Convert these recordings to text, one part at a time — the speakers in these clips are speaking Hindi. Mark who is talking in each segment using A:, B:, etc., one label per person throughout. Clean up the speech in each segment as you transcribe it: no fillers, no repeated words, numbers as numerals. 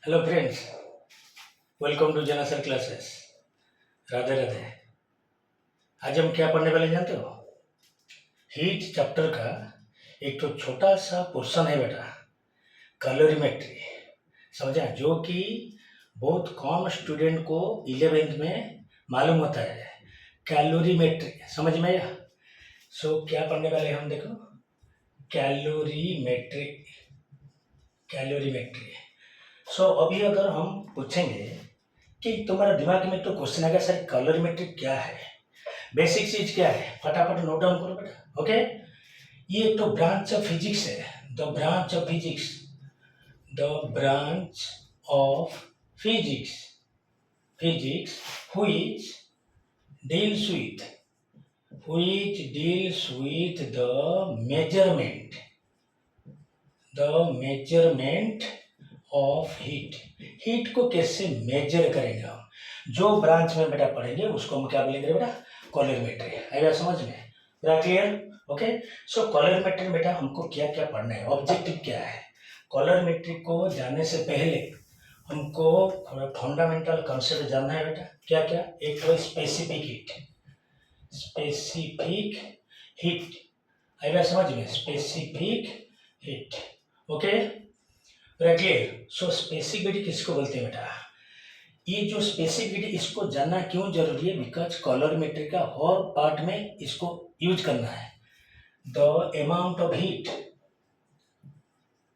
A: Hello friends, welcome to Jansar classes. Radhe Radhe. आज हम क्या पढ़ने वाले जानते हो? हीट चैप्टर का एक तो छोटा सा पोर्शन है बेटा, कैलोरीमेट्री। समझा? जो कि बहुत कम स्टूडेंट को 11th में मालूम होता है। कैलोरीमेट्री समझ में आया? क्या पढ़ने वाले हम देखो, कैलोरीमेट्री। कैलोरीमेट्री अभी अगर हम पूछेंगे कि तुम्हारे दिमाग में तो क्वेश्चन आएगा, सर कैलोरीमेट्री क्या है, बेसिक चीज क्या है, फटाफट नोट डाउन करो बेटा। ओके, ये एक तो ब्रांच ऑफ फिजिक्स है, the branch of physics, the branch of physics, physics which deals with the measurement of heat को कैसे मेजर करेंगे हम, जो ब्रांच में बेटा पढ़ेंगे उसको हम क्या बोलेंगे बेटा, कैलोरीमेट्री। आएगा समझ में? पूरा क्लियर? ओके। कैलोरीमेट्री बेटा हमको क्या क्या पढ़ना है, ऑब्जेक्टिव क्या है। कैलोरीमेट्री को जानने से पहले हमको थोड़ा फंडामेंटल कंसेप्ट जानना है बेटा। क्या क्या? एक तो स्पेसिफिक हीट, स्पेसिफिक हीट। आएगा समझ में? Specific heat. Okay, clear? Specific heat किसको बोलते हैं बेटा? ये जो स्पेसिफिक हीट, इसको जानना क्यों जरूरी है? बिकॉज कैलोरीमेट्री का हर पार्ट में इसको यूज करना है। The amount of heat,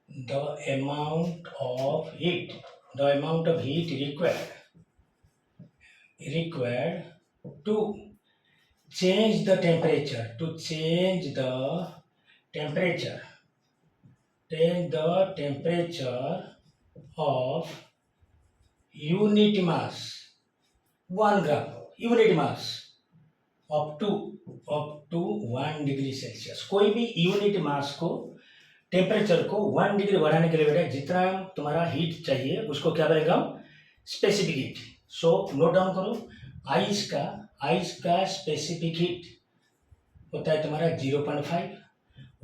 A: the amount of heat, the amount of heat required to change the temperature, to change the temperature, change the temperature of unit mass 1 gram, unit mass up to 1 degree Celsius. कोई भी यूनिट मास को, टेम्परेचर को 1 डिग्री बढ़ाने के लिए बेटा जितना तुम्हारा हीट चाहिए उसको क्या बोलेंगे हम? Specific heat. नोट डाउन करो, आइस का स्पेसिफिक हीट होता है तुम्हारा 0.5।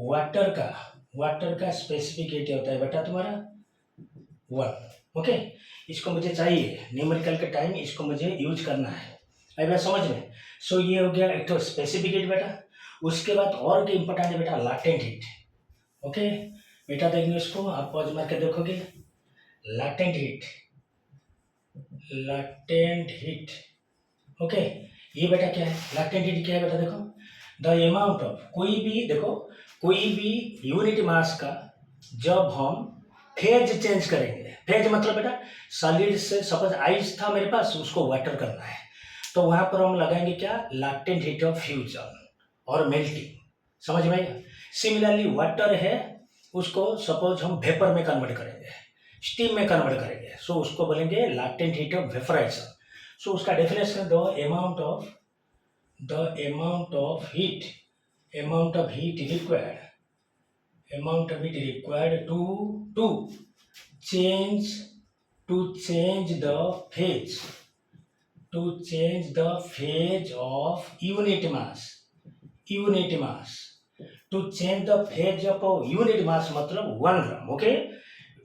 A: वाटर का स्पेसिफिक हीट होता है बेटा तुम्हारा 1। ओके, इसको मुझे चाहिए न्यूमेरिकल के टाइम, इसको मुझे यूज करना है। अभी समझ में? ये हो गया एक तो स्पेसिफिक हीट बेटा। उसके बाद और क्या इंपॉर्टेंट है बेटा? Latent heat. ओके बेटा, देखेंगे इसको, आप पॉज मार के देखोगे। Latent heat, latent heat. Okay, ये बेटा क्या है? लैटेंट हीट क्या है बेटा? देखो, द अमाउंट ऑफ, कोई भी देखो, कोई भी यूनिट मास का जब हम फेज चेंज करेंगे, फेज मतलब बेटा सॉलिड से, सपोज आइस था मेरे पास, उसको वाटर करना है, तो वहां पर हम लगाएंगे क्या? लैटेंट हीट ऑफ फ्यूजन और मेल्टिंग। समझ में आएगा? सिमिलरली वाटर है, उसको सपोज हम वेपर में कन्वर्ट करेंगे, स्टीम में कन्वर्ट करेंगे, उसको बोलेंगे लैटेंट हीट ऑफ वेपराइजेशन। उसका definition, the amount of heat required, to change the phase, of unit mass, to change the phase of unit mass मतलब 1 ग्राम। ओके,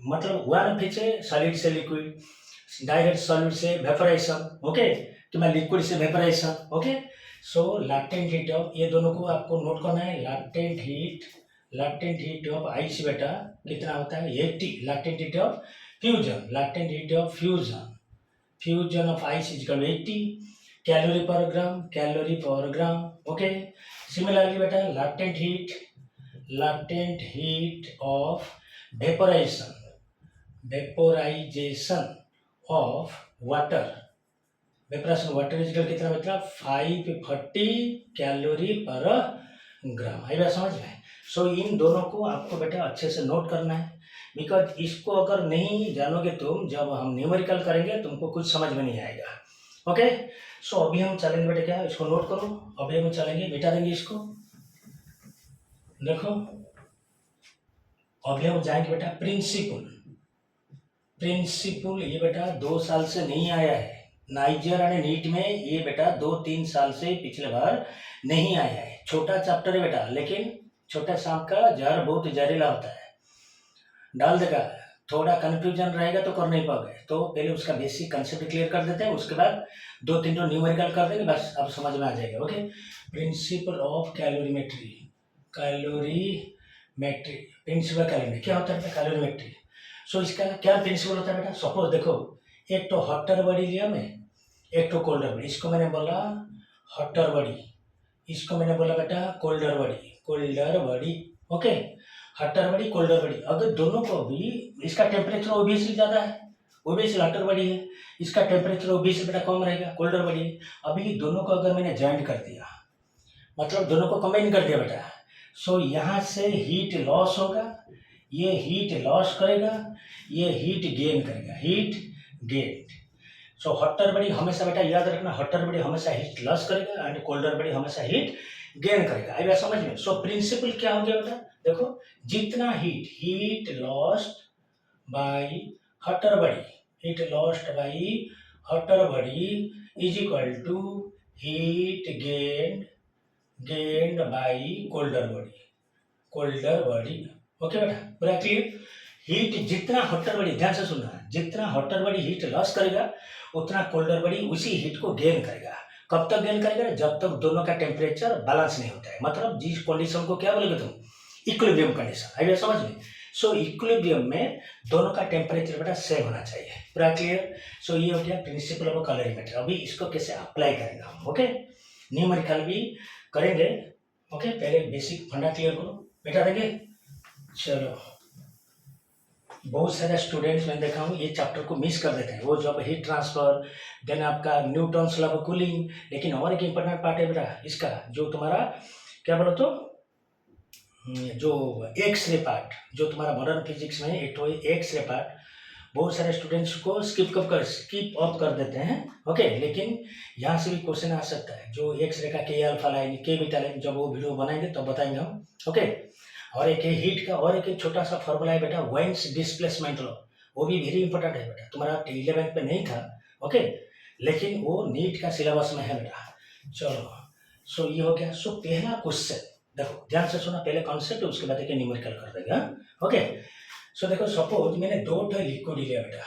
A: मतलब 1 फेज है सॉलिड से लिक्विड, डायरेक्ट सॉलिड से वेपराइजेशन। ओके, कि मैं लिक्विड से vaporization. Okay, latent heat of, ये दोनों को आपको नोट करना है। लैटेंट हीट ऑफ आइस बेटा कितना होता है? 80। Latent heat of fusion of ice is equal 80 calorie पर ग्राम। ओके, सिमिलरली बेटा latent heat of vaporisation of water, water is कितना बेटा? 540 कैलोरी पर ग्राम। आइए समझ में? इन दोनों को आपको बेटा अच्छे से नोट करना है, बिकॉज इसको अगर नहीं जानोगे तुम, जब हम न्यूमेरिकल करेंगे तुमको कुछ समझ में नहीं आएगा। ओके, अभी हम चलेंगे बेटा, क्या इसको नोट करो। अभी हम चलेंगे, मिटा देंगे इसको। देखो, अभी हम जाएंगे बेटा प्रिंसिपल। ये बेटा 2 साल से नहीं आया है नाइजर और नीट में, ये बेटा 2-3 साल से पिछले बार नहीं आया है। छोटा चैप्टर है बेटा, लेकिन छोटा सांप का जहर बहुत जहरीला होता है, डाल देगा थोड़ा कन्फ्यूजन रहेगा तो कर नहीं पाओगे, तो पहले उसका बेसिक कंसेप्ट क्लियर कर देते हैं, उसके बाद 2-3 तो न्यूमेरिकल कर देंगे, बस अब समझ में आ जाएगा। Okay, principle of calorimetry. Calorimetry principle calorie क्या होता है? कैलोरीमेट्री। सो इसका क्या प्रिंसिपल होता है बेटा? सपोज देखो, एक तो हॉटर बॉडी लिया मैं, एक तो कोल्डर बॉडी। इसको मैंने बोला हॉटर बॉडी, इसको मैंने बोला बेटा colder body. Colder body, okay, hotter body colder body. अगर दोनों को भी, इसका टेम्परेचर ओबियसली ज़्यादा है, ओबियसली हॉटर बॉडी है, इसका टेम्परेचर ओबियसली बेटा कम रहेगा, कोल्डर बॉडी है। अभी दोनों को अगर मैंने ज्वाइंट कर दिया, मतलब दोनों को कंबाइन कर दिया बेटा, सो यहाँ से हीट लॉस होगा, ये हीट लॉस करेगा, ये हीट गेन करेगा, हीट गेन। सो हॉटर बॉडी हमेशा बेटा याद रखना, हॉटर बॉडी हमेशा हीट लॉस करेगा एंड कोल्डर बॉडी हमेशा हीट गेन करेगा। आइए समझ में। सो प्रिंसिपल क्या हो गया बेटा? देखो, जितना heat lost by hotter body, heat lost by hotter body is equal to heat gained by colder body, colder body. Okay बेटा, पूरा क्लियर? हीट जितना हॉटर बॉडी, ध्यान से सुनना, जितना हॉटर बॉडी हीट लॉस करेगा उतना कोल्डर बॉडी उसी हीट को गेन करेगा। कब तक गेन करेगा? जब तक दोनों का टेम्परेचर बैलेंस नहीं होता है, मतलब जिस कंडीशन को क्या बोलोगे तुम? Equilibrium condition. आइए समझ में। सो इक्विलिब्रियम में दोनों का टेम्परेचर बेटा सेम होना चाहिए। पूरा क्लियर? सो ये हो गया प्रिंसिपल ऑफ कैलोरीमेट्री। अभी इसको कैसे अप्लाई करेंगे हम? ओके, न्यूमेरिकल भी करेंगे। ओके, पहले बेसिक फंडा क्लियर करो बेटा। देंगे, चलो। बहुत सारे स्टूडेंट्स मैंने देखा हूँ ये चैप्टर को मिस कर देते हैं, वो जब हीट ट्रांसफर, देन आपका न्यूटन्स लॉ ऑफ कूलिंग। लेकिन और एक इम्पोर्टेंट पार्ट है बेटा इसका, जो तुम्हारा क्या बोलो तो, जो एक्स रे पार्ट, जो तुम्हारा मॉडर्न फिजिक्स में एक तो एक्स रे पार्ट, बहुत सारे स्टूडेंट्स को स्किप ऑफ कर देते हैं। ओके, लेकिन यहाँ से भी क्वेश्चन आ सकता है, जो एक्स रे का के अल्फा लाइन, के बीटा लाइन, जब वो वीडियो बनाएंगे तब बताएंगे हम। ओके, और एक हीट का और एक छोटा सा फॉर्मूला है बेटा, वेन्स डिस्प्लेसमेंट लॉ। वो भी वेरी इंपॉर्टेंट है बेटा, तुम्हारा 11th पे नहीं था। ओके, लेकिन वो नीट का सिलेबस में है बेटा। चलो, सो ये हो गया। सो पहला क्वेश्चन देखो, ध्यान से सुना, पहले कॉन्सेप्ट उसके बाद एक न्यूमेरिकल कर देगा। ओके, सो देखो, सपोज मैंने 2 लिक्विड लिया बेटा।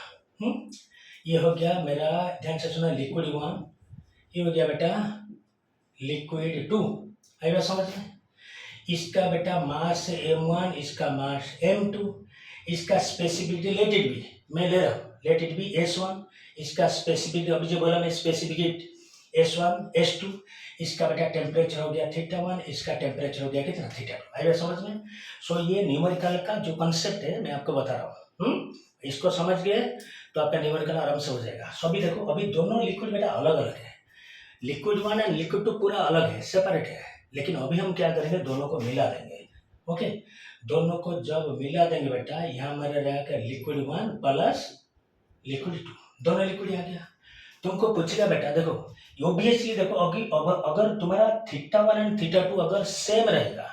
A: ये हो गया मेरा, ध्यान से सुना, लिक्विड 1, ये हो गया बेटा लिक्विड 2। आइए समझ में। इसका बेटा मास m1, इसका मास m2, इसका स्पेसिफिसिटी लेट इट बी, मैं ले रहा हूँ लेट इट बी s1, इसका स्पेसिफिसिटी अभी जो बोला मैं स्पेसिफिक s1 s2, इसका बेटा टेम्परेचर हो गया θ1, इसका टेम्परेचर हो गया कितना θ2। आइए समझ में। सो ये न्यूमेरिकल का जो कंसेप्ट है मैं आपको बता रहा हूँ। इसको समझ गए तो आपका न्यूमेरिकल आराम से हो जाएगा। सो अभी देखो, अभी दोनों लिक्विड बेटा अलग अलग है, लिक्विड 1 एंड लिक्विड 2 पूरा अलग है, सेपरेट है। लेकिन अभी हम क्या करेंगे, दोनों को मिला देंगे। ओके, दोनों को जब मिला देंगे बेटा, यहाँ मेरा रहेगा लिक्विड 1 प्लस लिक्विड 2, दोनों लिक्विड आ गया। तुमको पूछेगा बेटा, देखो ओबियसली देखो, अगर तुम्हारा θ1 एंड θ2 अगर सेम रहेगा,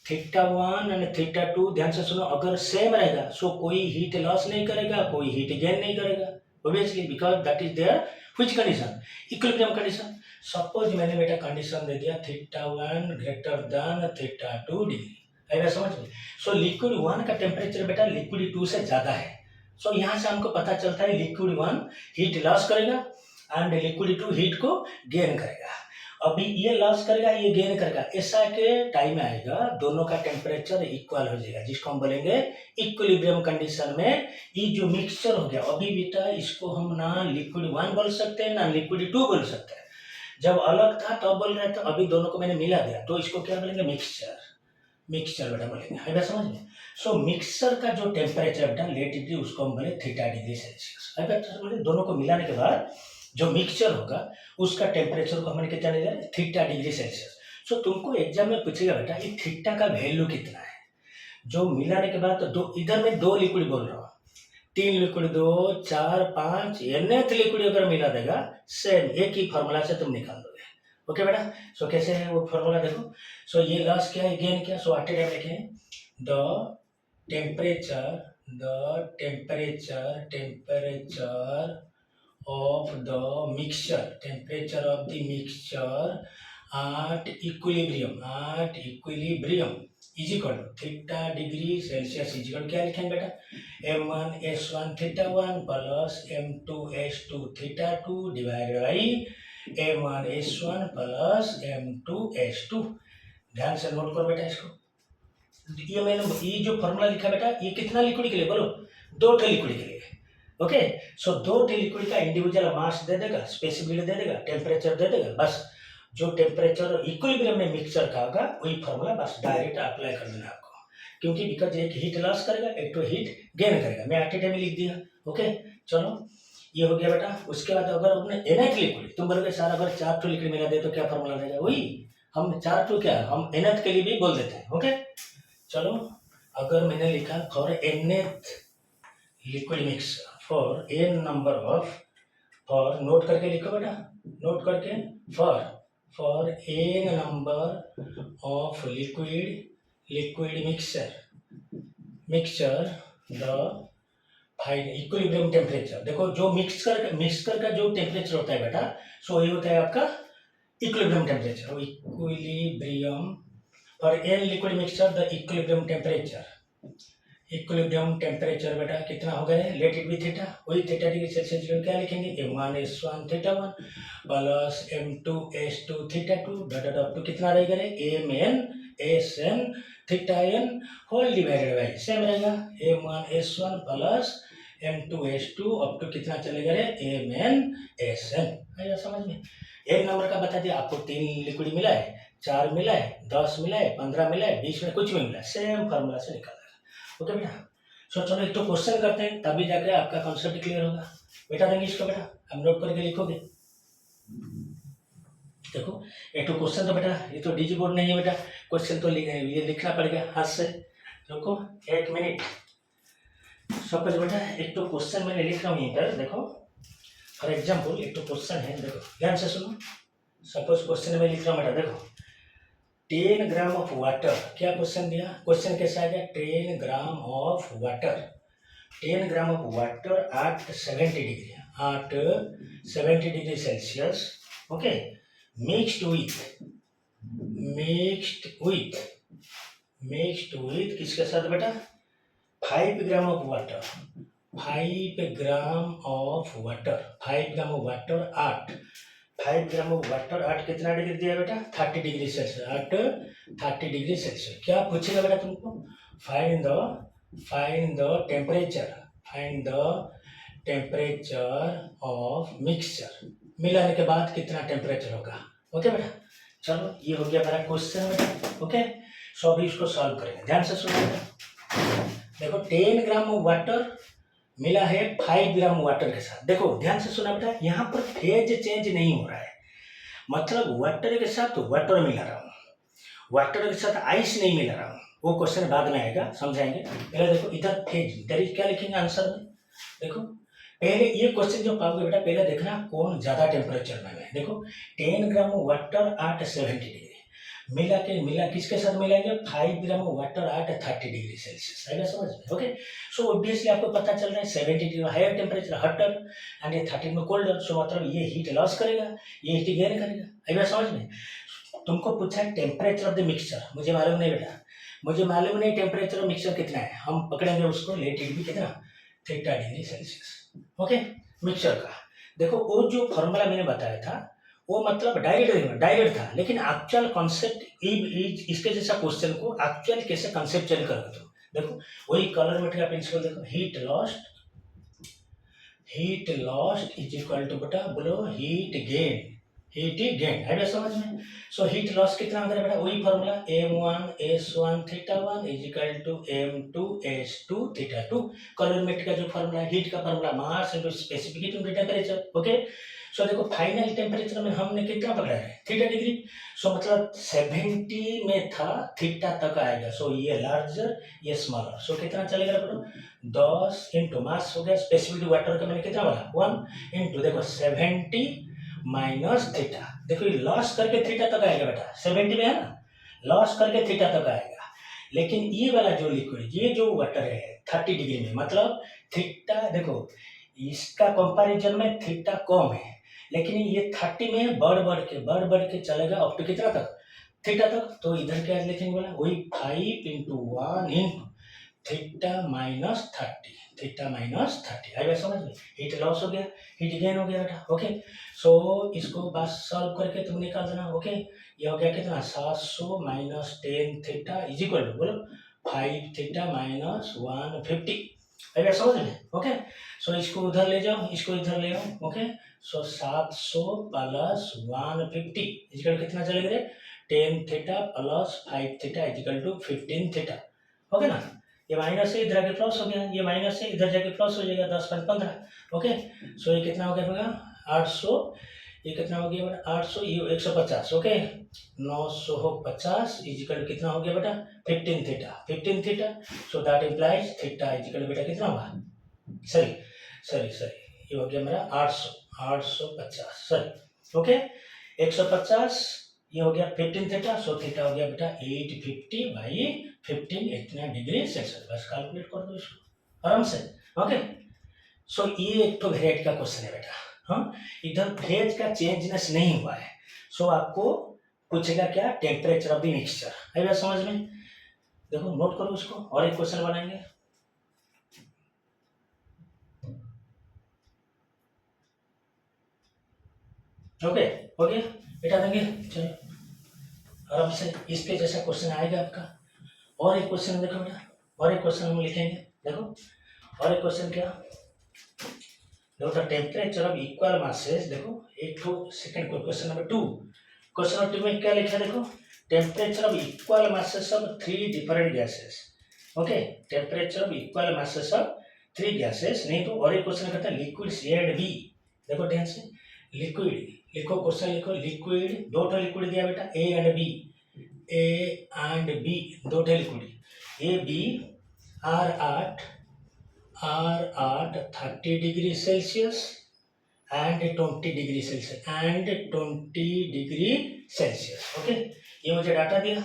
A: θ1 एंड θ2 ध्यान से सुनो, अगर सेम रहेगा, सो कोई हीट लॉस नहीं करेगा, कोई हीट गेन नहीं करेगा, obviously, because that is there which condition? Equilibrium condition. Suppose मैंने बेटा कंडीशन दे दिया θ1 ग्रेटर देन θ2 डिग्री। आइए समझ में। सो लिक्विड 1 का टेम्परेचर बेटा लिक्विड 2 से ज्यादा है। सो यहाँ से हमको पता चलता है लिक्विड 1 हीट लॉस करेगा एंड लिक्विड 2 हीट को गेन करेगा। अभी ये लॉस करेगा, ये गेन करेगा, ऐसा के टाइम आएगा दोनों का टेम्परेचर इक्वल हो जाएगा, जिसको हम बोलेंगे इक्विलिब्रियम कंडीशन में। ये जो मिक्सचर हो गया, अभी बेटा इसको हम ना लिक्विड 1 बोल सकते हैं ना लिक्विड 2 बोल सकते हैं। जब अलग था तब बोल रहे थे, अभी दोनों को मैंने मिला दिया, तो इसको क्या बोलेंगे? मिक्सचर, मिक्सचर बेटा बोलेंगे। है समझ में। सो मिक्सर का जो टेम्परेचर बेटा लेट डिग्री, उसको हम बोले θ डिग्री सेल्सियस। है दोनों को मिलाने के बाद जो मिक्सचर होगा उसका टेम्परेचर को हमने कितना ले जाए? θ डिग्री सेल्सियस। सो तुमको एग्जाम में पूछेगा बेटा ये θ का वैल्यू कितना है, जो मिलाने के बाद। तो दो, इधर में 2 लिक्विड बोल रहा हूँ, 3 लिक्विड 2 4 5 nth लिक्विड अगर मिला देगा, सेम एक ही फॉर्मूला से तुम निकाल दोगे। ओके बेटा। सो कैसे है वो फॉर्मूला देखो। सो ये लॉस क्या है, गेन क्या? सो आटे टाइम लिखें the temperature of the mixture, temperature of the mixture at equilibrium is equal to theta degree Celsius is equal क्या लिखेंगे बेटा, m1 s1 theta 1 plus m2s2 theta 2 divided by m1s1 plus m2s2। ध्यान से नोट करो बेटा इसको। ये मैंने ये जो फॉर्मूला लिखा बेटा, ये कितना लिक्विड के लिए बोलो, 2 टे लिक्विड के लिए। ओके, सो 2 टे लिक्विड का इंडिविजुअल मास दे देगा, स्पेसिफिसिटी दे देगा, टेम्परेचर दे देगा, बस जो टेम्परेचर इक्विलिब्रियम में मिक्सचर का होगा वही फॉर्मूला बस डायरेक्ट अप्लाई कर देना आपको, क्योंकि बिकॉज एक हीट लॉस करेगा, एक तो हीट गेन करेगा। मैं एट ए टाइम लिख दिया। ओके, चलो ये हो गया बेटा। उसके बाद अगर अपने एनएच लिक्विड, तुम बोलोगे सर अगर 4 लिक्विड मिला दे तो क्या फॉर्मूला देगा, वही हम 4 क्या हम एनएच के लिए भी बोल देते हैं। ओके, चलो अगर मैंने लिखा for NH liquid mix for n number of, for note करके लिखो बेटा, नोट करके, for n number of liquid mixture the fine equilibrium temperature. देखो जो मिक्सचर का जो टेम्परेचर होता है बेटा, सो ये होता है आपका equilibrium temperature. Equilibrium for n liquid mixture the equilibrium temperature बेटा कितना हो गया, लेट इट बी थीटा, वही थीटा डिग्री सेल्सियस क्या लिखेंगे, m1s1 theta 1 plus m2s2 theta 2 dot up to कितना रहेगा रे, mn theta n whole divided by same रहेगा m1s1 plus m2s2 up to कितना चलेगा रे, mn आया समझ में। एक नंबर का बता दिया आपको, 3 लिक्विड मिला है, 4 मिला है, 10 मिला है, 15 मिला है, 20 में कुछ भी मिला है, सेम फार्मूला से निकाल। ओके बेटा, सो चलो एक तो क्वेश्चन करते हैं, तभी जाकर आपका कॉन्सेप्ट क्लियर होगा। बेटा देंगे इसको बेटा, हम नोट करके लिखोगे। देखो एक तो क्वेश्चन तो बेटा, ये तो डीजी बोर्ड नहीं है बेटा, क्वेश्चन तो ये लिखना पड़ेगा हाथ से। देखो 1 मिनट, सपोज बेटा एक तो क्वेश्चन मैंने लिख रहा हूँ यहीं पर, देखो फॉर एग्जाम्पल एक तो क्वेश्चन है, देखो ध्यान से सुनो। सपोज क्वेश्चन में लिख रहा हूँ बेटा, देखो 10 ग्राम ऑफ वाटर, क्या क्वेश्चन दिया, क्वेश्चन कैसा आएगा, 10 gram of water, 10 gram of water at 70 degree Celsius. Okay, mixed with किसके साथ बेटा, 5 gram of water, 5 gram of water at 5 gram of water at कितना डिग्री दिया बेटा, 30 degree Celsius, at 30 degree Celsius. क्या पूछेगा बेटा तुमको, find the temperature of mixture, मिलाने के बाद कितना टेम्परेचर होगा। ओके बेटा, चलो ये हो गया मेरा क्वेश्चन बेटा। ओके, सो अभी इसको सॉल्व करेंगे, ध्यान से सुनो बेटा। देखो 10 ग्राम वाटर मिला है 5 ग्राम वाटर के साथ। देखो ध्यान से सुना बेटा, यहाँ पर फेज चेंज नहीं हो रहा है, मतलब वाटर के साथ वाटर मिला रहा हूँ, वाटर के साथ आइस नहीं मिला रहा हूँ, वो क्वेश्चन बाद में आएगा, समझाएंगे। पहले देखो इधर फेज, इधर क्या लिखेंगे आंसर में। देखो पहले ये क्वेश्चन जो पाओगे बेटा, पहले देखना कौन ज्यादा टेम्परेचर में है। देखो 10 ग्राम वाटर एट 70 डिग्री, मिला किसके साथ मिलाएंगे, 5 gram water at 30 degree Celsius, आएगा समझ में। ओके, सो ऑब्वियसली आपको पता चल रहा है 70 degree higher temperature hotter and ये 30 में कोल्डर, सो मतलब ये हीट लॉस करेगा, ये हीट गेन करेगा, आएगा समझ में। तुमको पूछा है टेम्परेचर ऑफ द मिक्सचर, मुझे मालूम नहीं बेटा, मुझे मालूम नहीं टेम्परेचर ऑफ मिक्सचर कितना है, हम पकड़ेंगे उसको, लेट इट बी कितना, 30 डिग्री सेल्सियस। ओके, मिक्सचर का देखो वो जो फॉर्मूला मैंने बताया था वो मतलब डायरेक्ट था, लेकिन एक्चुअल कॉन्सेप्ट इसके जैसा क्वेश्चन को एक्चुअल कैसे कॉन्सेप्चुअल करोगे तुम। देखो वही कलर मेटेरियल प्रिंसिपल, देखो heat lost is equal to बेटा बोलो हीट गेन है समझ में। सो हीट लॉस कितना होगा बेटा, वही formula m1s1 theta 1 is equal to m2s2 theta 2। Calorimetric का जो फॉर्मूला है, हीट का formula mass into specific heat into temperature. Okay, so देखो फाइनल टेम्परेचर में हमने कितना पकड़ा है, थीटा डिग्री, सो मतलब 70 में था, थीटा तक आएगा, सो ये लार्जर ये स्मॉलर, सो कितना चलेगा बेटा, 10 इंटू मास हो गया, स्पेसिफिक वाटर का मैंने कितना बोला 1 इंटू देखो 70 माइनस थीटा, देखो ये लॉस करके थीटा तक आएगा बेटा, 70 में है ना, लॉस करके थीटा तक आएगा। लेकिन ये वाला जो लिक्विड, ये जो वाटर है 30 डिग्री में, मतलब थीटा देखो इसका कंपैरिजन में थीटा कम है, लेकिन ये 30 में बढ़ बढ़ के चलेगा अप टू कितना तक, थीटा तक, तो इधर क्या लिखेंगे बोला, वही 5 × 1 × थीटा माइनस 30, थीटा माइनस 30। आई बात समझ में, हीट लॉस हो गया, हीट गेन हो गया बेटा। ओके, सो इसको बस सॉल्व करके तुम निकाल देना। ओके, ये हो गया कितना, 700 minus 10 theta is equal to, बोलो 5 थीटा माइनस 150। आई बात समझ में। ओके, सो इसको उधर ले जाओ, इसको इधर ले आओ। ओके, सो 700 प्लस 150 इजिकल कितना चलेगा रे, 10 theta plus 5 theta is equal to 15 theta. Okay ना, ये माइनस से इधर आके प्लस हो गया, ये माइनस से इधर जाके प्लस हो जाएगा, 10 5 15। ओके, सो ये कितना हो गया बेटा, 800, ये कितना हो गया बेटा 800, ये 150। ओके, 950 इजिकल कितना हो गया बेटा, 15 theta, 15 theta. So that implies theta is equal बेटा कितना होगा, सॉरी सॉरी सॉरी, ये हो गया मेरा 800, 850 सॉरी। ओके, 150, ये हो गया 15 थीटा, सो थीटा हो गया बेटा 850/15 इतना डिग्री सेल्सियस। बस कैलकुलेट कर दो इसको आराम से। ओके, सो ये एक तो वेरिएट का क्वेश्चन है बेटा। हाँ, इधर फेज का चेंजनेस नहीं हुआ है, सो आपको पूछेगा क्या, टेम्परेचर ऑफ द मिक्सचर। आई बात समझ में, देखो नोट करो उसको, और एक क्वेश्चन बनाएंगे। ओके, हो गया बेटा, देंगे चलो आराम से, इस पे जैसा क्वेश्चन आएगा आपका। और एक क्वेश्चन देखो बेटा, और एक क्वेश्चन हम लिखेंगे। देखो और एक क्वेश्चन क्या, देखो the temperature of equal masses. देखो एक तो second question number 2, question number 2 में क्या लिखा है, देखो temperature of equal masses of 3 different gases. Okay, temperature of equal masses of 3 gases, नहीं तो और एक क्वेश्चन कहता है लिक्विड ए एंड बी। देखो ध्यान से, लिक्विड लिखो, क्वेश्चन लिखो, लिक्विड, दो तो लिक्विड दिया बेटा, A and B, A and B, दो तो liquid, A B are at 30 degree Celsius and 20 degree Celsius and 20 degree Celsius. Okay, ये मुझे डाटा दिया।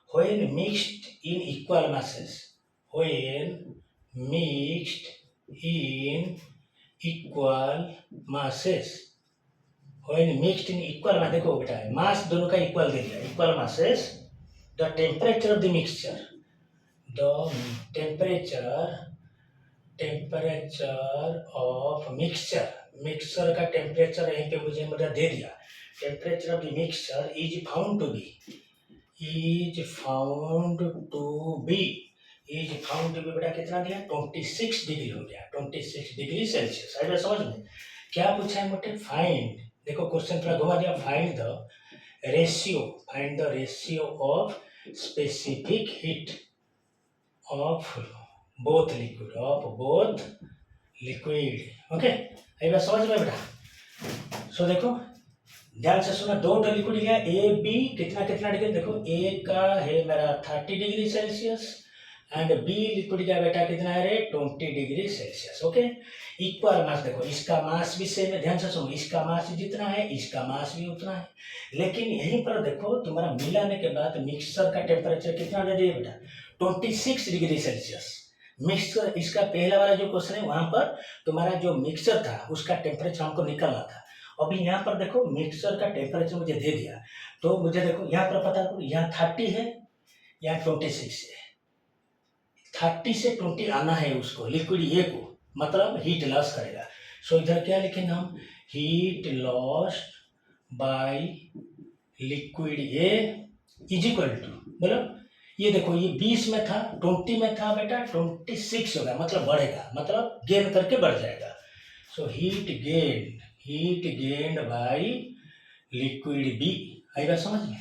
A: When mixed in equal masses, when mixed in equal masses, when mixed in equal mass, देखो बेटा मास दोनों का इक्वल दे दिया, equal masses, the temperature of the mixture, the temperature of mixture, mixture का टेम्परेचर यहीं पे मुझे मतलब दे दिया, temperature of the mixture is found to be, is found to be, is found to be बेटा कितना दिया, 26 डिग्री हो गया, 26 डिग्री सेल्सियस। आई बात समझ में, क्या पूछा है मोटे, फाइंड, देखो क्वेश्चन थोड़ा घुमा दिया, find the ratio of specific heat of both liquid. Okay, आई बात समझ में बेटा। सो देखो ध्यान से सुना, दो लिक्विड लिया, ए बी कितना कितना डिग्री, देखो ए का है मेरा 30 degree Celsius and B liquid का बेटा कितना है रे, 20 degree Celsius. Okay, equal mass, देखो इसका मास भी सेम है, ध्यान से सुनो, इसका मास जितना है इसका मास भी उतना है, लेकिन यहीं पर देखो तुम्हारा मिलाने के बाद मिक्सचर का टेम्परेचर कितना दे दिया बेटा, 26 डिग्री सेल्सियस। मिक्सचर, इसका पहला वाला जो क्वेश्चन है वहां पर तुम्हारा जो मिक्सचर था उसका टेम्परेचर हमको निकालना था, अभी यहाँ पर देखो मिक्सचर का टेम्परेचर मुझे दे दिया, तो मुझे देखो यहाँ पर पता करो, यहाँ 30 है, यहाँ 26 है, 30 से 20 आना है उसको, लिक्विड ए को, मतलब हीट लॉस करेगा। सो इधर क्या लिखेंगे हम, heat loss by liquid A is equal to, बोलो ये देखो ये 20 में था, 20 में था बेटा, 26 होगा, मतलब बढ़ेगा, मतलब गेन करके बढ़ जाएगा। So heat gained by liquid B. आई बात समझ में,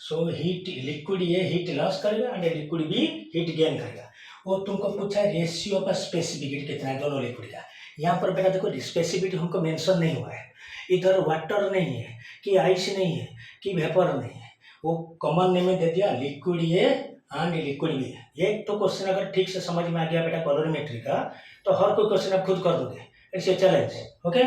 A: so heat liquid A heat loss करेगा and liquid B heat gain करेगा। वो तुमको पूछा है रेशियो का स्पेसिफिक कितना है दोनों लिक्विड का, यहाँ पर बेटा देखो स्पेसिफिक हमको मेंशन नहीं हुआ है, इधर वाटर नहीं है कि आइस नहीं है कि वेपर नहीं है, वो कॉमन नेम में दे दिया liquid A and liquid B. एक तो क्वेश्चन अगर ठीक से समझ में आ गया बेटा कलोरीमेट्री का, तो हर कोई क्वेश्चन आप खुद कर दोगे, it's a challenge. Okay,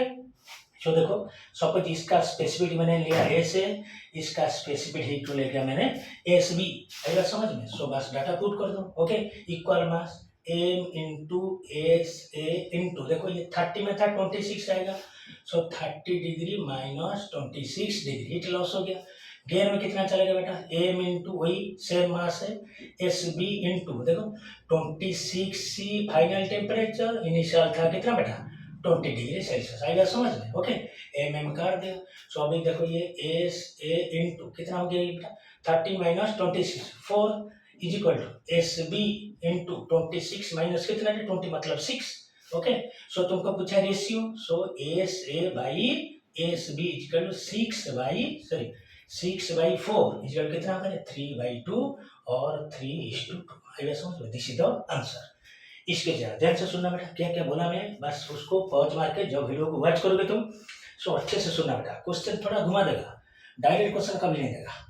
A: so देखो सपोज इसका स्पेसिफिक मैंने लिया ए से, इसका स्पेसिफिक हीट ले लिया मैंने एस बी, आएगा समझ में, सो बस डाटा पुट कर दो। Okay, equal mass M into S A into, देखो ये 30 में था 26 आएगा, सो 30 degree minus 26 degree heat loss हो गया, गेयर में कितना चलेगा बेटा, एम इंटू वही सेम मास है, एस बी इंटू देखो 26C फाइनल टेम्परेचर, इनिशियल था कितना बेटा 20 डिग्री सेल्सियस, आएगा समझ में, ओके। एम कर दिया। सो अभी देखो ये एस ए इंटू कितना हो गया ये बेटा 30 minus 26 4 is equal to S B into 26 minus कितना 20 मतलब 6, ओके। सो तुमको पूछा ratio, so S A by S B is equal to 6/4 is कितना होगा 3/2 और 3:2, आइए समझ लो, दिस इज द आंसर। इसके जरा ध्यान से सुनना बेटा, क्या क्या बोला मैं, बस उसको पॉज मार के जब वीडियो को वॉच करोगे तुम, सो अच्छे से सुनना बेटा। क्वेश्चन थोड़ा घुमा देगा, डायरेक्ट क्वेश्चन कभी नहीं देगा।